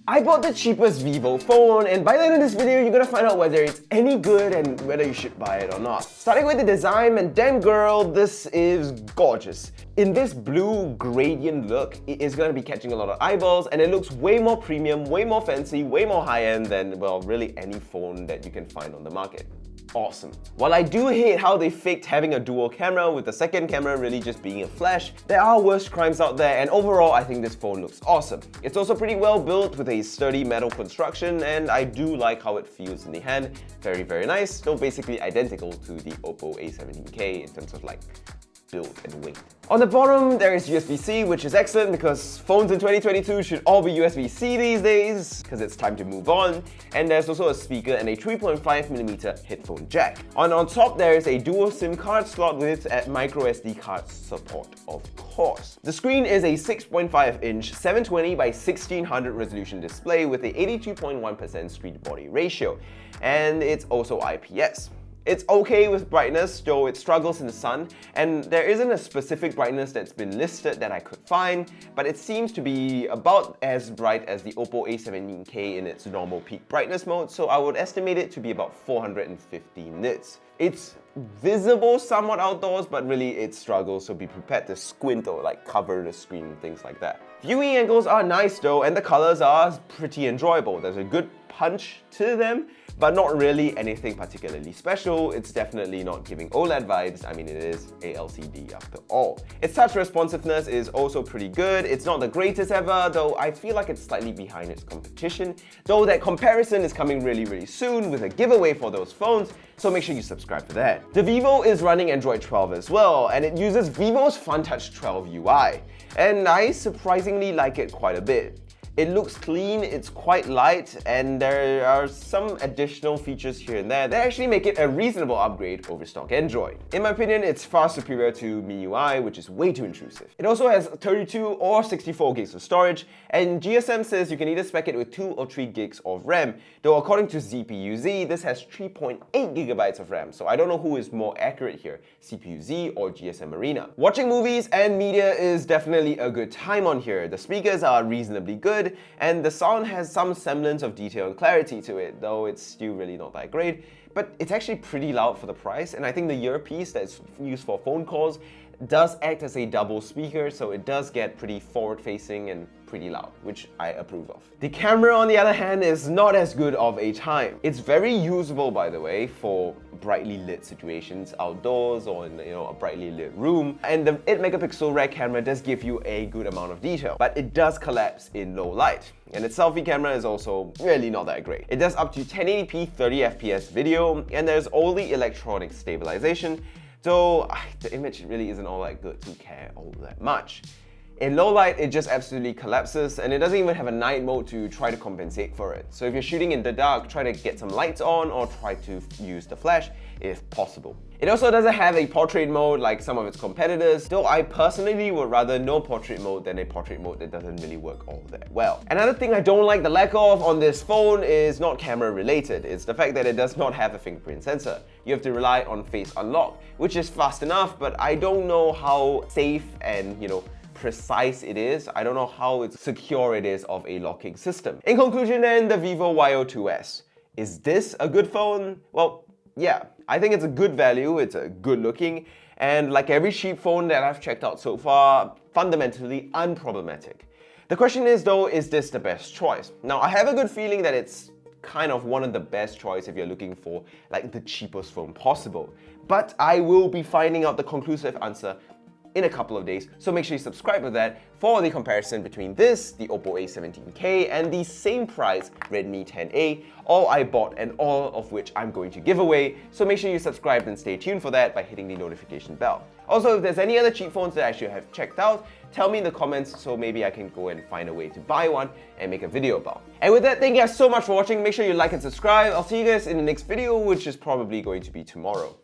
I bought the cheapest Vivo phone, and by the end of this video, you're gonna find out whether it's any good and whether you should buy it or not. Starting with the design, and damn girl, this is gorgeous. In this blue gradient look, it is gonna be catching a lot of eyeballs, and it looks way more premium, way more fancy, way more high-end than, well, really any phone that you can find on the market. Awesome. While I do hate how they faked having a dual camera with the second camera really just being a flash, there are worse crimes out there, and overall I think this phone looks awesome. It's also pretty well built with a sturdy metal construction, and I do like how it feels in the hand. Very, very nice. So basically identical to the Oppo A17K in terms of like build and weight. On the bottom, there is USB-C, which is excellent because phones in 2022 should all be USB-C these days, because it's time to move on. And there's also a speaker and a 3.5mm headphone jack. On top, there is a dual SIM card slot with micro SD card support, of course. The screen is a 6.5-inch 720 by 1600 resolution display with a 82.1% screen-to-body ratio, and it's also IPS. It's okay with brightness, though it struggles in the sun, and there isn't a specific brightness that's been listed that I could find, but it seems to be about as bright as the Oppo A17K in its normal peak brightness mode, so I would estimate it to be about 450 nits. It's visible somewhat outdoors, but really it struggles, so be prepared to squint or like cover the screen and things like that. Viewing angles are nice though, and the colors are pretty enjoyable. There's a good punch to them, but not really anything particularly special. It's definitely not giving OLED vibes. I mean, it is a LCD after all. Its touch responsiveness is also pretty good. It's not the greatest ever, though I feel like it's slightly behind its competition. Though that comparison is coming really soon with a giveaway for those phones, so make sure you subscribe for that. The Vivo is running Android 12 as well, and it uses Vivo's FunTouch 12 UI. And I surprisingly like it quite a bit. It looks clean, it's quite light, and there are some additional features here and there that actually make it a reasonable upgrade over stock Android. In my opinion, it's far superior to MIUI, which is way too intrusive. It also has 32 or 64 gigs of storage, and GSM says you can either spec it with 2 or 3 gigs of RAM, though according to CPU-Z, this has 3.8 gigabytes of RAM, so I don't know who is more accurate here, CPU-Z or GSM Arena. Watching movies and media is definitely a good time on here. The speakers are reasonably good, and the sound has some semblance of detail and clarity to it, though it's still really not that great. But it's actually pretty loud for the price, and I think the earpiece that's used for phone calls does act as a double speaker, so it does get pretty forward-facing and pretty loud, which I approve of. The camera, on the other hand, is not as good of a time. It's very usable, by the way, for brightly lit situations outdoors or in a brightly lit room, and the 8-megapixel rear camera does give you a good amount of detail, but it does collapse in low light. And its selfie camera is also really not that great. It does up to 1080p 30fps video, and there's only electronic stabilization, so the image really isn't all that good to care all that much. In low light, it just absolutely collapses, and it doesn't even have a night mode to try to compensate for it. So if you're shooting in the dark, try to get some lights on or try to use the flash if possible. It also doesn't have a portrait mode like some of its competitors, though I personally would rather no portrait mode than a portrait mode that doesn't really work all that well. Another thing I don't like the lack of on this phone is not camera related. It's the fact that it does not have a fingerprint sensor. You have to rely on face unlock, which is fast enough, but I don't know how safe and, precise it is. I don't know how secure it is of a locking system. In conclusion then, the Vivo Y02s. Is this a good phone? Well, yeah, I think it's a good value, it's a good looking, and like every cheap phone that I've checked out so far, fundamentally unproblematic. The question is though, is this the best choice? Now, I have a good feeling that it's kind of one of the best choice if you're looking for like the cheapest phone possible. But I will be finding out the conclusive answer in a couple of days, so make sure you subscribe to that for the comparison between this, the Oppo A17K, and the same price Redmi 10A, all I bought and all of which I'm going to give away, so make sure you subscribe and stay tuned for that by hitting the notification bell. Also, if there's any other cheap phones that I should have checked out, tell me in the comments so maybe I can go and find a way to buy one and make a video about. And with that, thank you guys so much for watching. Make sure you like and subscribe. I'll see you guys in the next video, which is probably going to be tomorrow.